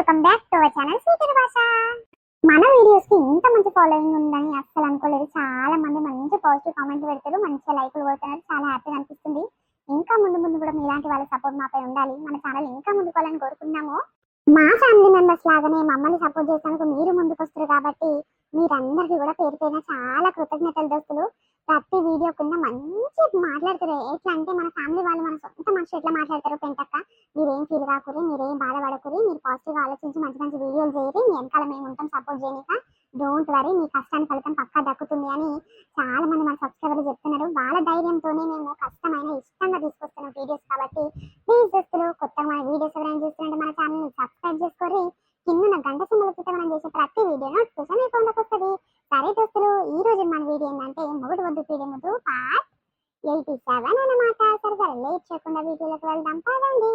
Welcome back to our channel sweeter భాష. మన videos కి ఇంత మంచి ఫాలోయింగ్ ఉందని అస్సలు అనుకోలేదు. చాలా మంది మంచి పాజిటివ్ కామెంట్లు పెడతారు, మంచి లైక్లు కొడుతున్నారు. చాలా హ్యాపీగా అనిపిస్తుంది. ఇంకా ముందు ముందు కూడా మీలాంటి వాళ్ళ సపోర్ట్ మాపై ఉండాలి. మన ఛానల్ ఇంకా ముందుకోవాలని కోరుకున్నాము. మా ఫ్యామిలీ మెంబర్స్ లాగానే మమ్మల్ని సపోర్ట్ చేసేందుకు మీరు ముందుకు వస్తారు కాబట్టి మీరందరికీ కూడా పేరు పేరున చాలా కృతజ్ఞతలు దోస్తులు. ప్రతి వీడియో కింద మంచి మాట్లాడతారు. ఎట్లా అంటే మన ఫ్యామిలీ వాళ్ళు మన సొంత మనుషులు ఎట్లా మాట్లాడతారు పెంటక్క. మీరేం ఫీల్ కాకూరి, మీరేం బాధపడకూరి, మీరు పాజిటివ్ ఆలోచించి మంచి మంచి వీడియోలు చేయరు. మీ వెనకాల మేము ఉంటాం సపోర్ట్ చేయనిక. డోంట్ వరీ, మీ కష్టానికి ఫలితం పక్కా దక్కుతుంది అని చాలా మంది మన సబ్స్క్రైబర్లు చెప్తున్నారు. వాళ్ళ ధైర్యంతోనే మేము కష్టమైన ఇష్టంగా తీసుకొస్తున్నాం వీడియోస్. కాబట్టి ప్లీజ్ దోస్తులు, కొత్తగా మన వీడియోస్ ఎవరైనా చూస్తుంటే మన ఛానల్ని సబ్స్క్రైబ్ చేసుకొని కింద గంట సింబల్ వస్తే మనం చేసే ప్రతి వీడియో నోటిఫికేషన్ మీ ఫోన్లోకి వస్తుంది. సరే దోస్తులు, ఈ రోజు మన వీడియో ఏంటంటే మొగుడు వద్దు పీడి ముద్దు పార్ట్ 87 అన్నమాట. సరే లేట్ చేయకుండా వీడియోలోకి వెళ్దాం పదండి.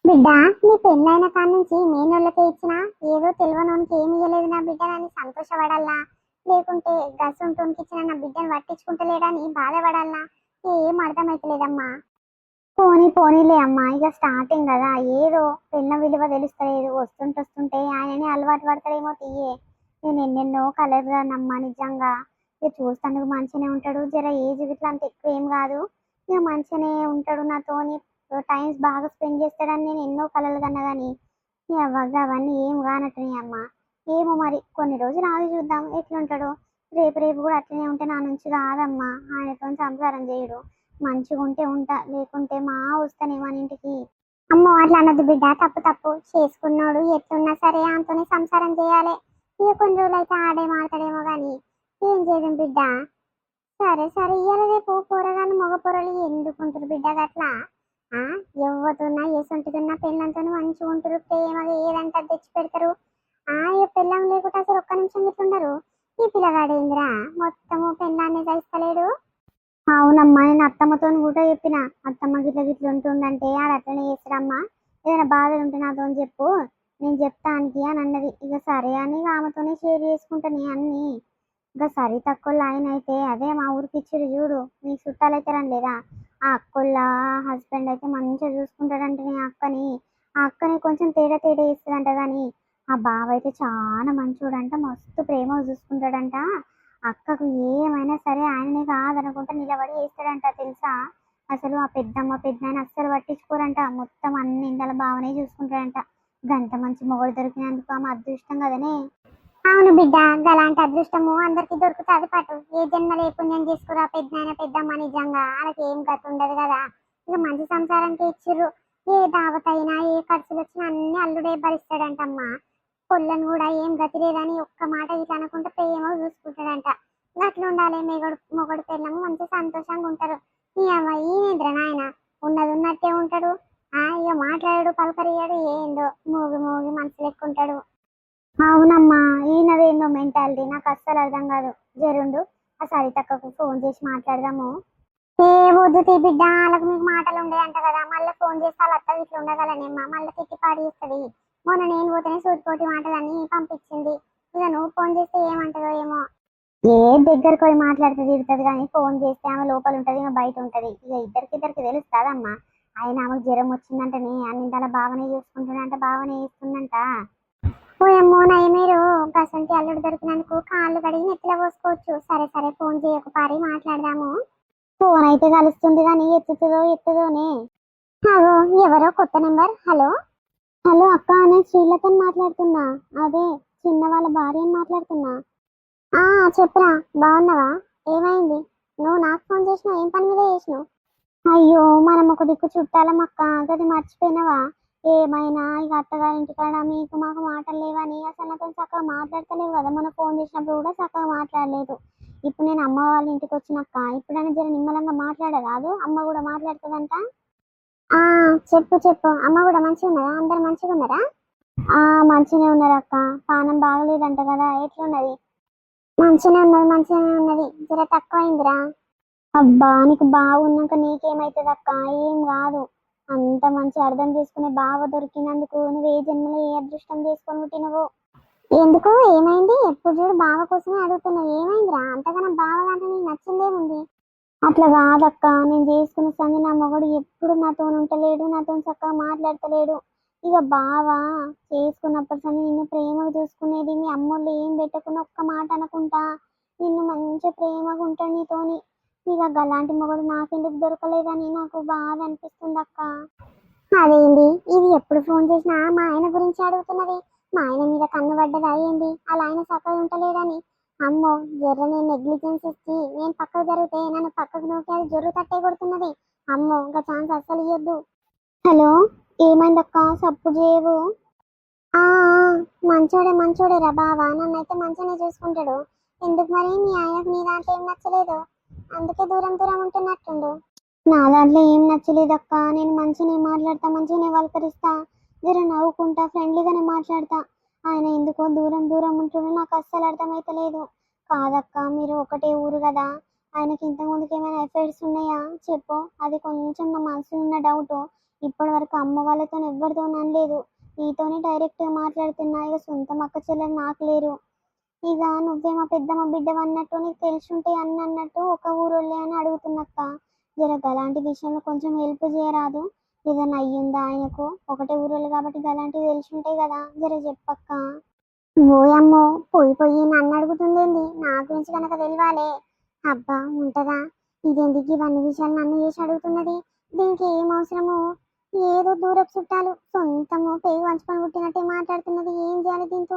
బిడ్డ, నీ పెళ్ళైన కాడ నుంచి మేనోళ్ళకే ఇచ్చినా ఏదో తెలియనోనికి ఏమి ఇవ్వలేదు నా బిడ్డనని సంతోషపడాలా, లేకుంటే గసుంటోనికి ఇచ్చిన నా బిడ్డను పట్టించుకుంటలేడని బాధపడాలా, ఏం అర్థమైతలేదమ్మా. పోనీలే అమ్మా, ఇక స్టార్టింగ్ కదా, ఏదో పెళ్ళ విలువ తెలుస్తలేదు. వస్తుంటే ఆయననే అలవాటు పడతాడేమో తీయే. నేను ఎన్నెన్నో కలర్గానమ్మా నిజంగా. ఇక చూస్తానికి మంచిగానే ఉంటాడు, జర ఏజ్ ఇట్లా అంత ఎక్కువ ఏం కాదు, ఇక మంచిగానే ఉంటాడు. నాతోని టైమ్స్ బాగా స్పెండ్ చేస్తాడని నేను ఎన్నో కలలు కన్నా కానీ అవన్నీ ఏం కానట్టున్నాయి అమ్మ. ఏమో మరి కొన్ని రోజులు ఆగి చూద్దాం ఎట్లుంటాడో. రేపు కూడా అట్లనే ఉంటే నా నుంచి కాదమ్మా. ఆయనతో సంసారం చేయడు. మంచిగా ఉంటే ఉంటా, లేకుంటే మా వస్తానే మన ఇంటికి. అమ్మో అట్లా అన్నది బిడ్డ, తప్పు చేసుకున్నాడు. ఎట్లున్నా సరే ఆయనతోనే సంసారం చేయాలి. ఇక కొన్ని రోజులు అయితే ఆడే మాట్లాడేమో కానీ ఏం చేయడం బిడ్డ. సరే ఇవాళ రేపు కూరగాయలు మగ పొరలు ఎందుకుంటారు బిడ్డ అట్లా. ఎవరితోన్నా ఏసొంటుతున్నా పెళ్ళంతో మంచిగా ఉంటారు, ప్రేమగా ఏదంటే తెచ్చి పెడతారు. ఇక పెళ్ళం లేకుంటే అసలు ఒక్క నిమిషం ఇట్లుండరు. ఈ పిల్లగాడేందిరా మొత్తము పెళ్ళాన్ని చేస్తలేడు. అవునమ్మా, నేను అత్తమ్మతో కూడా చెప్పిన, అత్తమ్మ గిట్ల ఉంటుండంటే ఆడ అట్లనే చేస్తారమ్మా. ఏదైనా బాధలు ఉంటే నాతో చెప్పు, నేను చెప్తానికి అని అన్నది. ఇక సరే అని ఆమెతోనే షేర్ చేసుకుంటాను అన్ని. ఇంకా సరి తక్కువ ఆయన అయితే అదే మా ఊరికి ఇచ్చిరు చూడు, మీకు చుట్టాలు అయితే రండి లేదా. ఆ అక్కోళ్ళ హస్బెండ్ అయితే మంచిగా చూసుకుంటాడంటే ఆ అక్కని కొంచెం తేడా ఇస్తుందంట. కానీ ఆ బావ అయితే చాలా మంచోడంట, మస్తు ప్రేమ చూసుకుంటాడంట. అక్కకు ఏమైనా సరే ఆయననే కాదనుకుంటా నిలబడి వేస్తాడంట తెలుసా. అసలు ఆ పెద్దనాయన అస్సలు పట్టించుకోరంట, మొత్తం అన్ని ఇందల బావనే చూసుకుంటాడంట. గంట మంచి మొగడు దొరికినందుకు ఆమె అదృష్టం కదనే. అవును బిడ్డ, గలాంటి అదృష్టము అందరికి దొరుకుతుంది పాటు. ఏ జన్మలో ఏ పుణ్యం చేసుకురా పెద్దనాయన పెద్దమ్మ. నిజంగా వాళ్ళకి ఏం గతి ఉండదు కదా. ఇక మంచి సంసారానికి ఇచ్చిర్రు. ఏ దావత్ అయినా ఏ ఖర్చులు వచ్చినా అన్ని అల్లుడే భరిస్తాడంటమ్మా. పొల్లను కూడా ఏం గతి లేదని ఒక్క మాట ఇట్లా అనుకుంటే ప్రేమో చూసుకుంటాడంట. అట్లా ఉండాలి. మొగడు పిల్లము మంచి సంతోషంగా ఉంటారు. ఈ అమ్మాయి ఈయనేంద్ర నాయన ఉన్నది ఉన్నట్టే ఉంటాడు. ఇక మాట్లాడాడు పలకరియాడు, ఏందో మూగి మనసు లెక్కుంటాడు. అవునమ్మా, ఈయనదేందో మెంటాలిటీ నాకు అస్సలు అర్థం కాదు. జరుండు ఆ సరితక్కకు ఫోన్ చేసి మాట్లాడదాము. ఏ వద్దు తీ బిడ్డ, వాళ్ళకు మీకు మాటలు ఉండేయంట కదా, మళ్ళీ ఫోన్ చేస్తే వాళ్ళ అత్త ఇట్లా ఉండగలనేమ్మా, మళ్ళీ తిట్టి పాడి చేస్తుంది. మొన్న నేను పోతేనే సూటిపోటి మాటలన్నీ పంపించింది. ఇక నువ్వు ఫోన్ చేస్తే ఏమంటదో ఏమో. ఏ దగ్గరకు పోయి మాట్లాడితే తిడుతుంది కానీ ఫోన్ చేస్తే ఆమె లోపల ఉంటుంది, ఆమె బయట ఉంటుంది. ఇక ఇద్దరికి తెలుస్తుందమ్మా. ఆయన ఆమెకు జ్వరం వచ్చిందంటనే అన్నింతల బావనే చూసుకుంటుందంట, బావనే ఇస్తుందంట. ఓయమ్మో నయమేరు, గసంటి అల్లుడు దొరికినందుకు కాళ్ళు కడిగి నెత్తిలో పోసుకోవచ్చు. సరే ఫోన్ చేయకు పారి మాట్లాడదాము. ఫోన్ అయితే కలుస్తుంది కానీ ఎత్తుదోనే. అగో ఎవరో కొత్త నెంబర్. హలో అక్క, నేను శ్రీలతో మాట్లాడుతున్నా. అదే చిన్న వాళ్ళ భార్యని మాట్లాడుతున్నా. చెప్పురా, బాగున్నావా? ఏమైంది? నువ్వు నాకు ఫోన్ చేసినావు, ఏం పని మీద చేసినావు? అయ్యో మనం ఒక దిక్కు చుట్టాలం అక్క, గది మర్చిపోయినావా? ఏమైనా ఇక అత్తగారింటికాడ మీకు మాకు మాటలు లేవని అసలు నాతో చక్కగా మాట్లాడతలేవు కదా. మనం ఫోన్ చేసినప్పుడు కూడా చక్కగా మాట్లాడలేదు. ఇప్పుడు నేను అమ్మ వాళ్ళ ఇంటికి వచ్చినాక ఇప్పుడైనా జర నిమ్మలంగా మాట్లాడరాదు, అమ్మ కూడా మాట్లాడుతుందంట. చెప్పు అమ్మ కూడా మంచిగా ఉన్నదా? అందరు మంచిగా ఉన్నారా? మంచిగానే ఉన్నారు అక్క. పానం బాగలేదంట కదా, ఎట్లున్నది? మంచిగానే ఉన్నది, జర తక్కువైందిరా. అబ్బా, నీకు బాగున్నాక నీకేమైతుంది అక్క? ఏం కాదు. అంత మంచి అర్థం చేసుకునే బావ దొరికినందుకు నువ్వు ఏ జన్మలో ఏ అదృష్టం చేసుకొని పుట్టినవు. ఎందుకు ఏమైంది? ఎప్పుడు చూడు బావ కోసమే అడుగుతున్నావు, ఏమైందిరా? అంతగానో బావ దాంట్లో నీకు నచ్చిందేముంది? అట్లా కాదక్క, నేను చేసుకున్న సంది నా మొగుడు ఎప్పుడు నాతో ఉంటలేడు, నాతో చక్కగా మాట్లాడతలేడు. ఇక బావా చేసుకున్నప్పటి నుండి నిన్ను ప్రేమగా చూసుకునేది, మీ అమ్మోళ్ళు ఏం పెట్టకుండా ఒక్క మాట అనకుండా నిన్ను మంచిగా ప్రేమగా ఉంటాడు నీతోని. ఇక గలాంటి మొగుడు నాకెందుకు దొరకలేదని నాకు బాధ అనిపిస్తుంది అక్క. అదేంది ఇది ఎప్పుడు ఫోన్ చేసినా మా ఆయన గురించి అడుగుతున్నది, మా ఆయన మీద కన్ను పడ్డదా ఏంది, అలా ఆయన చక్కగా ఉంటలేడని. అమ్మో జర్ర నేను నెగ్లిజెన్స్ ఇచ్చి నేను పక్కకు జరిగితే నన్ను పక్కకు నూకి అది జొర్రు తట్టే కొడుతున్నది. అమ్మో ఇంకా ఛాన్స్ అస్సలు ఇవ్వద్దు. హలో, ఏమైందక్క సప్పుడు చేయవు? ఆ మంచోడే మంచోడే రా బావా, నన్నైతే మంచిగానే చూసుకుంటాడు. ఎందుకు మరి మీ ఆయనకు నీ దాంట్లో ఏం నచ్చలేదు, అందుకే దూరం దూరం ఉంటున్నట్టుండు. నా దాంట్లో ఏం నచ్చలేదక్క, నేను మంచిగానే మాట్లాడతా, మంచిగానే పలకరిస్తా, జర నవ్వుకుంటా, ఫ్రెండ్లీగానే మాట్లాడతా. ఆయన ఎందుకో దూరం దూరం ఉంటుండో నాకు అస్సలు అర్థమైతలేదు. కాదక్క, మీరు ఒకటే ఊరు కదా, ఆయనకి ఇంతకుముందుకు ఏమైనా ఎఫైర్స్ ఉన్నాయా చెప్పు, అది కొంచెం నా మనసులో ఉన్న డౌట్. ఇప్పటి వరకు అమ్మ వాళ్ళతో ఎవరితో అనలేదు, నీతోనే డైరెక్ట్గా మాట్లాడుతున్నా. ఇక సొంతం అక్క చెల్లెలు నాకు లేరు. ఇక నువ్వే మా పెద్దమ్మ బిడ్డవి అన్నట్టు, నీకు తెలిసి అన్న అన్నట్టు ఒక ఊరోళ్ళే అని అడుగుతున్నక్క. జర అలాంటి విషయంలో కొంచెం హెల్ప్ చేయరాదు, ఏదైనా అయ్యిందా ఆయనకు, ఒకటే ఊరోళ్ళు కాబట్టి అలాంటివి తెలిసి ఉంటాయి కదా, జర చెప్పక్క. ఓయమ్మో పోయి పోయి నన్ను అడుగుతుందేంది, నా గురించి కనుక తెలియాలే. అబ్బా ఉంటదా, ఇదేందుకు ఇవన్నీ విషయాలు నన్ను చేసి అడుగుతున్నది, దీనికి ఏం అవసరము. ఏదో దూరపు చుట్టాలు సొంతము పేరు వంచుకొని పుట్టినట్టే మాట్లాడుతున్నది, ఏం చేయాలి దీంతో.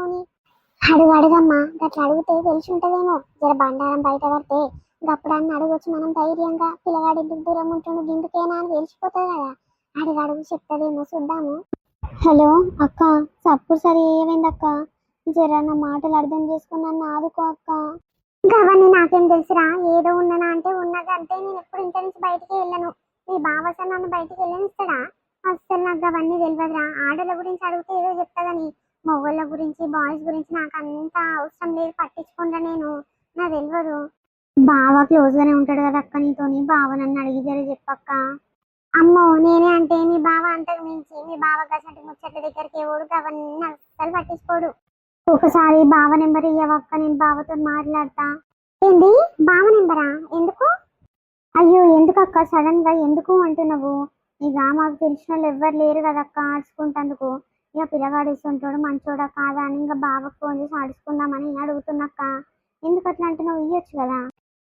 అడుగు అడుగమ్మా, గట్లా అడిగితే తెలిసి ఉంటదేమో, జర బండారం బయట పడితే గప్పుడన్నా అడగొచ్చు మనం ధైర్యంగా, పిల్లగాడి ఇంటికి దూరం ఉంటుండు గిందుకేనా అని తెలిసిపోతుంది కదా. అడుగు అడుగు చెప్తదేమో చూద్దాము. హలో అక్క, సప్పుడు సరి ఏమైందక్క, జర నా మాటలు అర్థం చేసుకుని నన్ను ఆదుకో అక్క. గవన్నీ నాకేం తెలుసురా, ఏదో ఉన్నానా అంటే ఉన్నది అంతే, నేను ఎప్పుడు ఇంటి నుంచి బయటికి వెళ్ళను. మీ బావ అసలు నన్ను బయటికి వెళ్ళనిస్తాడా, అస్సలు నాకు అవన్నీ తెలియదురా. ఆడల గురించి అడిగితే ఏదో చెప్తాదని, మొగోళ్ళ గురించి బాయ్స్ గురించి నాకు అంత అవసరం లేదు, పట్టించుకుంటా నేను, నాకు తెలియదు. బావ క్లోజ్ గానే ఉంటాడు కదా అక్క నీతోని, బావ నన్ను అడిగి జర చెప్పక్క. అమ్మో నేనే అంటే మీ బావ అంతకు మించి, మీ బావ గసంటి ముచ్చట్ల దగ్గరికి ఎవడు అవన్నీ అస్సలు పట్టించుకోడు. ఒకసారి బావ నెంబర్ ఇవ్వక్క, నేను బావతో మాట్లాడతా. ఏంది బావ నెంబరా, ఎందుకు? అయ్యో ఎందుకు అక్క సడన్ గా ఎందుకు అంటున్నావు, ఇక మాకు తెలిసిన వాళ్ళు ఎవ్వరు లేరు కదక్క ఆడుచుకుంటందుకు. ఇక పిల్లగాడు ఇస్తుంటాడు మంచోడా కాదా అని ఇంకా బావకు ఫోన్ చేసి ఆడుచుకుందామని అడుగుతున్నాక్క. ఎందుకు అట్లా అంటున్నావు, ఇయ్యొచ్చు కదా.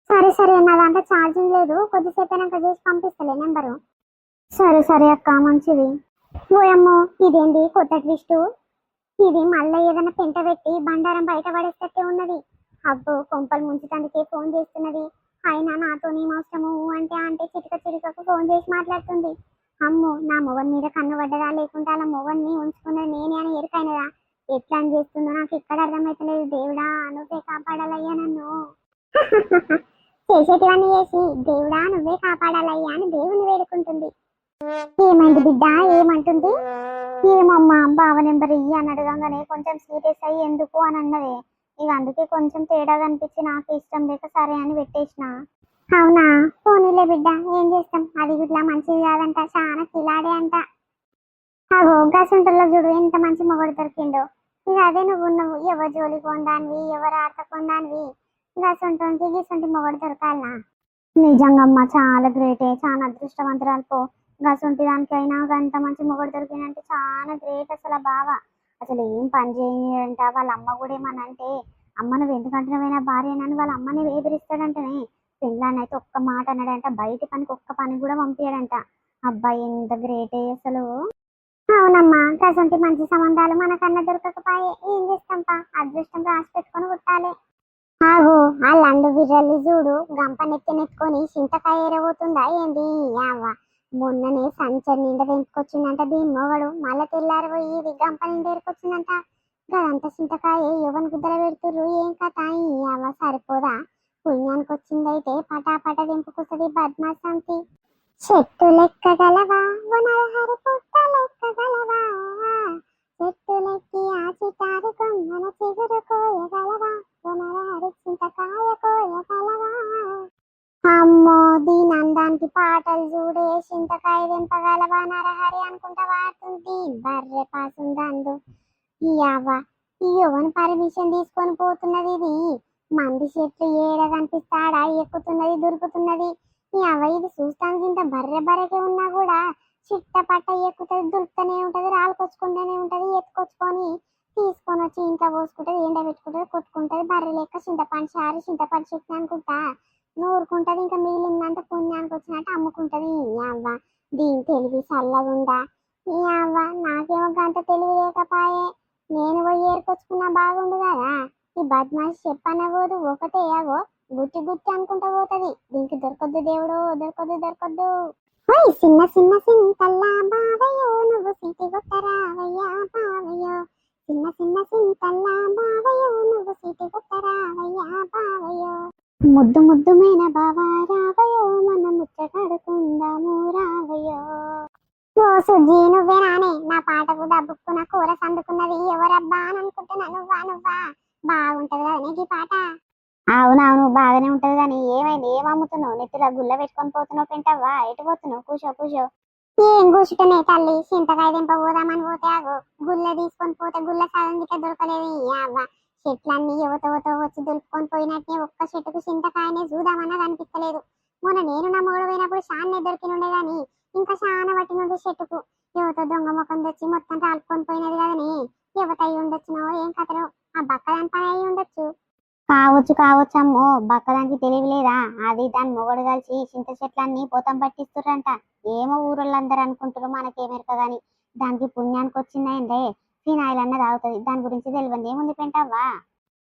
సరే సరే, నా దాంట్లో ఛార్జింగ్ లేదు, కొద్దిసేపు అయినాక చేసి పంపిస్తలే నెంబరు. సరే సరే అక్క మంచిది. ఓయమ్మో ఇదేంటి కొత్త ట్విస్ట్, ఇది మళ్ళీ ఏదైనా పెంట పెట్టి బండారం బయట పడేస్తట్టే ఉన్నది. అబ్బో కొంపలు ముంచుతందుకే ఫోన్ చేస్తున్నది, అయినా నాతోనే అవసరము అంటే అంటే చిటిక చిటికకు ఫోన్ చేసి మాట్లాడుతుంది. అమ్మో నా మొగన్ మీద కన్ను పడ్డదా, లేకుంటే అలా మొగన్ని ఉంచుకున్నది నేనే అని ఎరుకైనదా, ఎట్లా అని చేస్తుందో నాకు ఇక్కడ అర్థమైతలేదు. దేవుడా నువ్వే కాపాడాలయ్యా నన్ను. చేసేటివన్నీ చేసి దేవుడా నువ్వే కాపాడాలయ్యా అని దేవుని వేడుకుంటుంది. ఏమైంది బిడ్డ, ఏమంటుంది? ఏమమ్మా బావ నెంబర్ ఇయ్యి అని అడగంగానే కొంచెం సీరియస్ అయ్యి ఎందుకు అని అన్నది. ఇక అందుకే కొంచెం తేడా కనిపించి నాకు ఇష్టం లేక సరే అని పెట్టేసిన. అవునా, పోనీలే బిడ్డ, ఏం చేస్తాం, అది ఇట్లా మంచిది కాదంట, చాలా కిలాడే అంట. అగో గసుంటల్లో చూడు ఎంత మంచి మొగడు దొరికిండో. ఇక అదే నువ్వు ఎవరు జోలికి పొందానివి, ఎవరు ఆడత పొందానివి, గసుంటుంది గిసుంటి మొగడు దొరకాలనా. నిజంగా అమ్మ చాలా గ్రేటే, చాలా అదృష్టవంతురాలు పో. గసుంటి దానికైనా అంత మంచి మొగడు దొరికిందంటే చాలా గ్రేట్ అసలు. ఆ బావ అసలు ఏం పని చేయడంట, వాళ్ళ అమ్మ కూడా ఏమనంటే అమ్మ నువ్వు ఎందుకంటున్నావైనా భార్యనని వాళ్ళ అమ్మని ఎదిరిస్తాడంటనే, పిల్లాన్ని అయితే ఒక్క మాట అన్నాడంట, బయట పనికి ఒక్క పని కూడా పంపించాడంట. అబ్బాయి ఎంత గ్రేటే అసలు. అవునమ్మా గసంటి మంచి సంబంధాలు మనకన్నా దొరకకపోయే, ఏం చేస్తాంపా, అదృష్టం రాసి పెట్టుకొని పుట్టాలి. ఆగో ఆ లండు విర్రల్లి చూడు, గంప నెత్తుకొని చింతకాయ ఏరబోతుందా ఏంది యావ. మొన్ననే సంచడి నిండా తెంపుకొచ్చిందంట దీని మొగడు, మళ్ళా తెల్లారిపోయి ఇది గంప నిండా ఏరుకొచ్చిందంట. గదంతా చింతకాయ యువన్ గుద్దల పెడుతుర్రు, ఏం కథ యావ, సరిపోదా. పుణ్యానికి వచ్చిందైతే పటాపట తెంపుకొస్తుంది బద్మాసంతి. చెట్టు లెక్కగలవా వనరహరి పుట్ట లెక్కగలవా, చెట్టు లెక్కి ఆ చిటారు కొమ్మన చిగురు కోయగలవా, వనరహరి చింతకాయ కోయగలవా. అమ్మో దీని అందానికి పాటలు చూడే, చింతకాయ తెంపగలవా నరహరి అనుకుంటా వాడుతుంది బర్రె పాసుందందు. ఈ అవ్వ ఈ యువన్ పర్మిషన్ తీసుకొని పోతున్నది, ఇది మంది చెట్లు ఏడ కనిపిస్తాడా ఎక్కుతున్నది దొరుకుతున్నది. ఈ అవ్వ ఇది చూస్తానికి ఇంత బర్రె బర్రెకే ఉన్నా కూడా చిట్టపట్ట ఎక్కుతుంది, దులుపుతూనే ఉంటది, రాళ్ళకొచ్చుకుంటూనే ఉంటది, ఎత్తుకొచ్చుకొని తీసుకొని వచ్చి ఇంట్లో పోసుకుంటది, ఎండ పెట్టుకుంటది, కొట్టుకుంటది, బర్రె లెక్క చింతపండు చారు చింతపండు చెట్టు అనుకుంటా నూరుకుంటది. ఇంకా మిగిలిందంతా పుణ్యానికి వచ్చినట్టు అమ్ముకుంటది. ఈ అవ్వ దీని తెలివి చల్లగుండా. ఈ అవ్వ నాకేమో గంత తెలివి లేకపాయే, నేను పోయి ఏరుకొచ్చుకున్నా బాగుండు కదా. ఈ బద్మాషి చెప్పన్న పోదు, ఒకటే అవో గుట్టి గుట్టి అనుకుంటా పోతది. దీనికి దొరకొద్దు దేవుడు, దొరకొద్దు దొరకొద్దు. ఓయ్ చిన్న చిన్న సింతల్లా బావయ్యో, నువ్వు సిటి కొట్టరావయ్యా బావయ్యో. చిన్న చిన్న సింతల్లా బావయ్యో, నువ్వు సిటి కొట్టరావయ్యా బావయ్యో. ముద్దు ముద్దుమైన బావా రావయ్యో, మన ముచ్చటాడుకుందాము రావయ్యో. ఓ సుజ్జి నువ్వేనానే నా పాటకు దబ్బుక్కున్న కూర సందుకున్నది, ఎవరబ్బా అని అనుకుంటున్నా. నువ్వా బాగుంటది కదా నీకు ఈ పాట. అవునవును బాగానే ఉంటది కానీ ఏమైంది, ఏం అమ్ముతున్నావు? నెత్తిలో గుల్ల పెట్టుకొని పోతున్నావు పెంటవ్వా, ఎటు పోతున్నావు? కూర్చో కూర్చో. ఏం కూర్చుంటనే తల్లి, చింతకాయ దింపబోదామని పోతే ఆగో గుల్ల తీసుకొని పోతే గుల్ల సగందికే దొరకలేదు. అవ్వ చెట్లన్నీ యువతవతో వచ్చి దులుపుకొని పోయినట్టే ఒక్క చెట్టుకు చింతకాయనే చూద్దామన్నా కనిపించలేదు. మొన్న నేను నా మొగుడు పోయినప్పుడు చానే దొరికినుండే గాని ఇంకా చాలా పట్టి నుండి చెట్టుకు. యువత దొంగ ముఖం తెచ్చి మొత్తం రాలుకొని పోయినది కదని. యువత అయి ఉండొచ్చునో ఏం కథలో, ఆ బక్కదాని పని అయి ఉండొచ్చు. కావచ్చు అమ్మో, బక్కదానికి తెలియలేదా? అది దాని మొగడు కలిసి చింత చెట్లన్నీ పోతం పట్టిస్తుర్రంట. ఏమో ఊరోళ్ళందరూ అనుకుంటారు, మనకేమెరక గాని దానికి పుణ్యానికి వచ్చిందంటే ఫినాయిల్ అన్న తాగుతుంది. దాని గురించి తెలియదు ఏముంది పెంటవ్వా.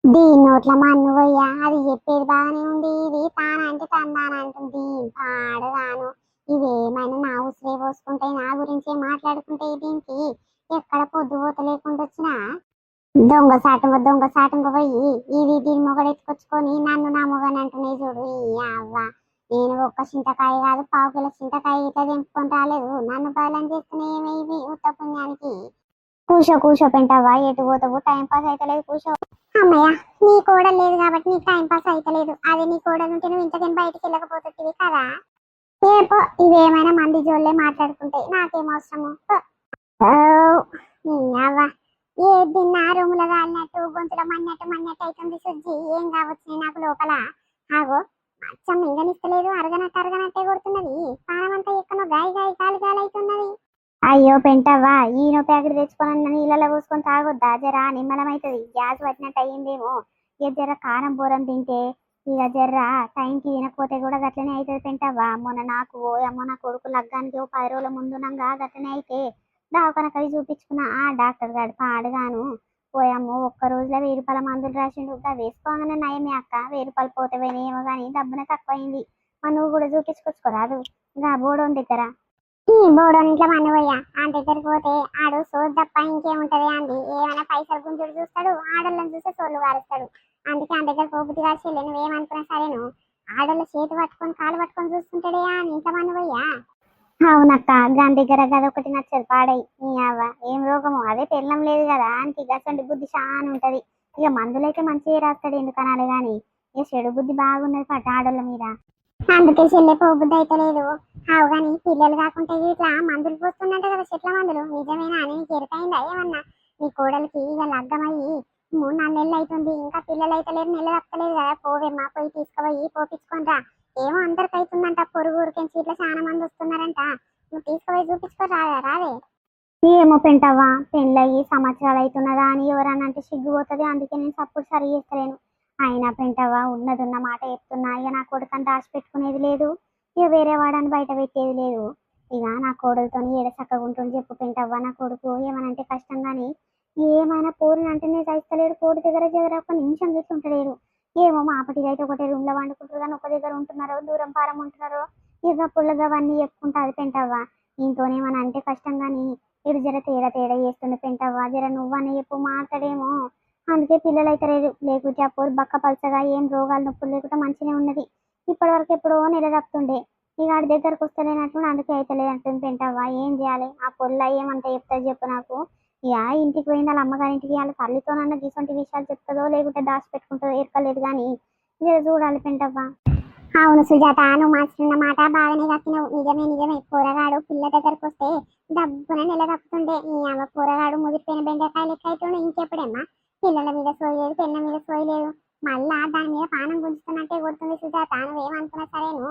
దీని నోట్ల మన్ను పోయ్యా, అది చెప్పేది బాగానే ఉంది, ఇది తానంటే తందానంటుంది పాడుగాను. ఇవేమైనా నా ఉసిరే పోసుకుంటే నా గురించే మాట్లాడుకుంటే దీనికి ఎక్కడ పొద్దు పోత లేకుండా వచ్చినా దొంగ సాటుంగా పోయి ఇది దీని మొగడు ఎత్తుకొచ్చుకొని నన్ను నా మొగని అంటున్నాయి చూడు. ఈ అవ్వ నేను ఒక్క చింతకాయ కాదు పావు కిలో చింతకాయ ఇట్లా తెంపుకొని రాలేదు, నన్ను బలం చేస్తున్నాయేమో ఇవి ఉత్త పుణ్యానికి. కూర్చో పెంటవ్వా, ఎటు పోతావు? టైం పాస్ అయితలేదు, కూర్చో. అమ్మయ్య నీ కోడలు లేదు కాబట్టి నీకు టైం పాస్ అయితలేదు, అదే నీ కోడలు ఉంటే నువ్వు ఇంతకని బయటికి వెళ్ళకపోతుంది కదా. ఏపో ఇవేమైనా మంది జోళ్ళే మాట్లాడుకుంటాయి, నాకేం అవసరము. అవ్వ ఏది నా రూములో కాలినట్టు గొంతులో మన్నట్టు అవుతుంది సుజ్జి. ఏం కావచ్చు నాకు లోపల. ఆగో అచ్చం ఇంగనిస్తలేదు, అరగనట్టే కొడుతున్నది. పానమంతా ఎక్కనో గాలి అవుతున్నది. అయ్యో పెంటవ్వా, ఈనో ప్యాకెట్ తెచ్చుకొని నీళ్ళలో పోసుకొని తాగొద్దా? జరా నిమ్మలమైతుంది, గ్యాస్ పట్టినట్టు అయ్యిందేమో. ఇక జర కారం బోరం తింటే ఇక జర్ర టైంకి తినకపోతే కూడా గట్లనే అవుతుంది పెంటవ్వా. మొన్న నాకు ఓయమ్మో నా కొడుకు లగ్గానికి 10 రోజుల ముందునంగా గట్లనే అయితే దవాఖానకు అవి చూపించుకున్నా. ఆ డాక్టర్ గారు పాడుగాను పోయమ్మో ఒక్క రోజులో 1000 రూపాయల మందులు రాసిండు. వేసుకోగానే నయమే అక్క, 1000 రూపాయలు పోతే పోయినేమో కానీ డబ్బునే తక్కువైంది. మరి నువ్వు కూడా చూపించుకొచ్చుకోరాదు ఇంకా బోడోని దగ్గర. ఈ బోడోని ఇంట్లో మన్నవయ్యా ఆ దగ్గరికి పోతే ఆడు సోది తప్ప ఇంకేముంటది అండి, ఏమైనా పైసలు గుంజుడు చూస్తాడు, ఆడోళ్ళని చూస్తే సోళ్ళు వారుస్తాడు. అందుకే ఆ దగ్గర పోబుద్ది కాదు. చెల్లె నువ్వేమనుకున్నా సరేను, ఆడోళ్ళ చేతి పట్టుకొని కాలు పట్టుకొని చూస్తుంటాడే అని ఇంట్లో మన్నవయ్యా. అవునక్క దాని దగ్గర గదొకటి నచ్చదు పాడై. నీ అవ్వ ఏం రోగము, అదే పెళ్ళం లేదు కదా అని గసండి బుద్ధి చాలా ఉంటది. ఇక మందులైతే మంచిగా రాస్తాడు ఎందుకనాలి గాని, ఇక చెడు బుద్ధి బాగున్నది పట్ట ఆడోళ్ళ మీద. అందుకే చెల్లె పోబుద్ధి అయితే లేదు. అవు గాని పిల్లలు కాకుంటే ఇట్లా మందులు పోస్తున్నట్టు కదా చెట్ల మందులు, నిజమేనా అని నీకు ఎరకైందా ఏమన్నా? నీ కోడలికి ఇక లగ్గమయ్యి 3-4 నెలలు అవుతుంది, ఇంకా పిల్లలు అయితే లేరు, నెల తప్పలేదు కదా. పోవేమ్మా పోయి తీసుకుపోయి పోపించుకొని రా. ఏమో అందరికి అవుతుందంట, పొరుగు ఊరికెంచి ఇట్లా చాలా మంది వస్తున్నారంట, నువ్వు తీసుకుపోయి చూపించుకో రాదే. ఏమో పెంటవ్వా, పెళ్ళయి సంవత్సరాలు అవుతున్నదా అని ఎవరన్నా అంటే సిగ్గుపోతుంది, అందుకే నేను సపోర్ట్ సరి చేస్తలేను. అయినా పెంటవ్వా ఉన్నదున్న మాట చెప్తున్నా, ఇక నా కొడుకు దాచిపెట్టుకునేది లేదు, ఇక వేరే వాడని బయట పెట్టేది లేదు. ఇక నా కోడలతో ఏడ చక్కగా ఉంటుంది చెప్పు పెంటవ్వా. నా కొడుకు ఏమనంటే కష్టం కానీ ఏమైనా పోరుని అంటేనే చైస్తలేడు, కోడి దగ్గర ఒక నిమిషం తీసుకుంటలేడు. ఏమో మాపటిగా అయితే ఒకటే రూమ్ లో వండుకుంటారు కానీ ఒక దగ్గర ఉంటున్నారో దూరం పారం ఉంటున్నారో ఇక పుల్లగా అవన్నీ చెప్పుకుంటారు పెంటవ్వా. ఇంకోనేమని అంటే కష్టం కానీ ఇటు జర తేడా చేస్తుండే పెంటవ్వా. జర నువ్వని చెప్పు మాట్లాడేమో, అందుకే పిల్లలు అయితే లేకుంటే ఆ పోరు బక్క పలసగా ఏం రోగాలు నొప్పులు లేకుండా మంచిగా ఉన్నది. ఇప్పటి వరకు ఎప్పుడో నెల తప్పుతుండే, ఇక ఆడి దగ్గరకు వస్తలేనట్టు అందుకే అయితే లేదంటుంది పెంటవ్వా. ఏం చేయాలి? ఆ పొల్ల ఏమంటే చెప్తుంది చెప్పు నాకు. ఇక ఇంటికి పోయింది వాళ్ళ అమ్మగారింటికి, వాళ్ళ తల్లితోనన్నా ఇటువంటి విషయాలు చెప్తుందో లేకుంటే దాచి పెట్టుకుంటుందో ఎరకలేదు కానీ ఇక చూడాలి పెంటవ్వా. అవును సుజాత, నువ్వు మాట్లాడిన మాట బాగానే కట్టినవు. నిజమే కూరగాడు పిల్ల దగ్గరకు వస్తే డబ్బున నెల తప్పుతుండే. నీ అమ్మ కూరగాడు ముదిరిపోయిన బెండకాయలు లెక్క అవుతుండే. ఇంకెప్పుడేమ్మా పిల్లల మీద సోయలేదు, పెళ్ళ మీద సోయలేదు, మళ్ళా దాని మీద పానం గుంజుతున్నట్టే కొడుతుంది సుజాత. నువ్వేమనుకున్నా సరేను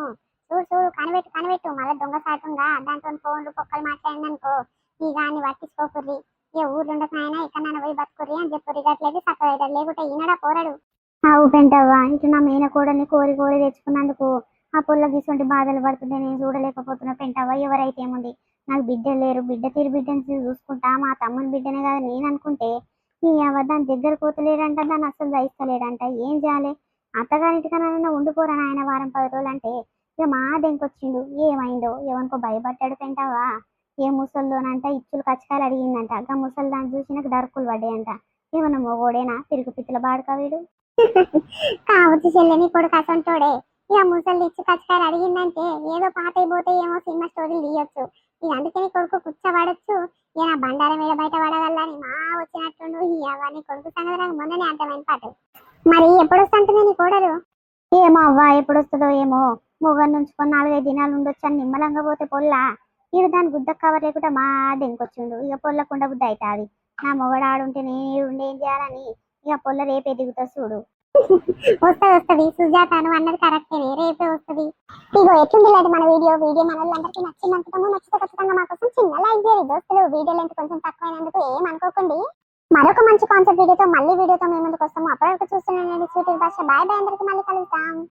చూడు చూడు కనిపెట్టు కనిపెట్టు మళ్ళీ దొంగ సాటుంగా దాంతో ఫోన్లు పొక్కలు మాట్లాడిందనుకో ఈ దాన్ని పట్టించుకోకుర్రి ఇక ఊర్లో ఉండకనైనా ఎక్కడైనా పోయి బతుకుర్రి అని చెప్పుర్రి గట్లయితే చక్కగా అవుతాడు లేకుంటే ఈనడా పోరాడు అవు పెంటవ్వా ఇటు నా మేనకోడని కోరి కోరి తెచ్చుకున్నందుకు ఆ పుల్ల గీసుంటి బాధలు పడుతుంటే నేను చూడలేకపోతున్నా పెంటవ్వ ఎవరైతే ఏముంది నాకు బిడ్డలు లేరు బిడ్డ తీరు బిడ్డని చూసుకుంటా మా తమ్ముని బిడ్డనే కదా నేను అనుకుంటే ఈ దాని దగ్గర పోతలేడంట దాన్ని అస్సలు దయిస్తలేడంట ఏం చేయాలి అత్తగారింటికన్నా ఉండిపోరా ఆయన వారం 10 రోజులు అంటే ఇక మా దెంకొచ్చిండు ఏమైందో ఎవరికో భయపడ్డాడు పెంటావా ఏ ముసల్లోనంట ఇచ్చులు కచ్చకాయలు అడిగిందంట ఇంకా ముసలి దాన్ని చూసి నాకు డరుకులు పడ్డాయంట ఏమన్నా మొగోడేనా పిరుగు పిత్తల బాడుకా వీడు కావచ్చు చెల్లెని కొడుకు అసంటోడే ఇక ముసలి ఇచ్చి కచ్చకాయలు అడిగిందంటే ఏదో పాత అయిపోతే ఏమో సినిమా స్టోరీలు తీయొచ్చు ఇక అందుకని కొడుకు కూర్చోబడచ్చు ఇక నా బండారం మీద బయట పడగలని మా వచ్చినట్టుండు ఈ అవన్నీ కొడుకు సంగతి మొన్ననే అర్థమైన పాటు మరి ఎప్పుడు వస్తుంటుంది నీ కోడలు ఏమో అవ్వ ఎప్పుడు వస్తుందో ఏమో మొగన్ నుంచుకొని 4-5 దినాలు ఉండొచ్చు అని నిమ్మలంగా పోతే పొల్లా ఈడు దాని గుద్ద కవర్ లేకుండా మా దెంకొచ్చిండు ఇక పొల్లకుండా బుద్ధి అవుతుంది నా మొగడు ఆడుంటే నేను ఉండి ఏం చేయాలని ఇక పొల్ల రేపే దిగుతా చూడు వస్తుంది సుజాత నువ్వు అన్నది కరెక్టే రేపే వస్తుంది ఇగో ఎట్లుంది లేదు మన వీడియో మన వాళ్ళందరికీ నచ్చింది అనుకుంటాము నచ్చితే ఖచ్చితంగా మా కోసం చిన్న లైక్ చేయండి దోస్తులు వీడియో లెంత్ కొంచెం తక్కువైనందుకు ఏం అనుకోకండి మరొక మంచి కాన్సెప్ట్ వీడియోతో మళ్ళీ మేము ముందుకు వస్తాము అప్పటివరకు చూస్తున్నాను స్వీట్ భాష బాయ్ బాయ్ అందరికీ మళ్ళీ కలుద్దాం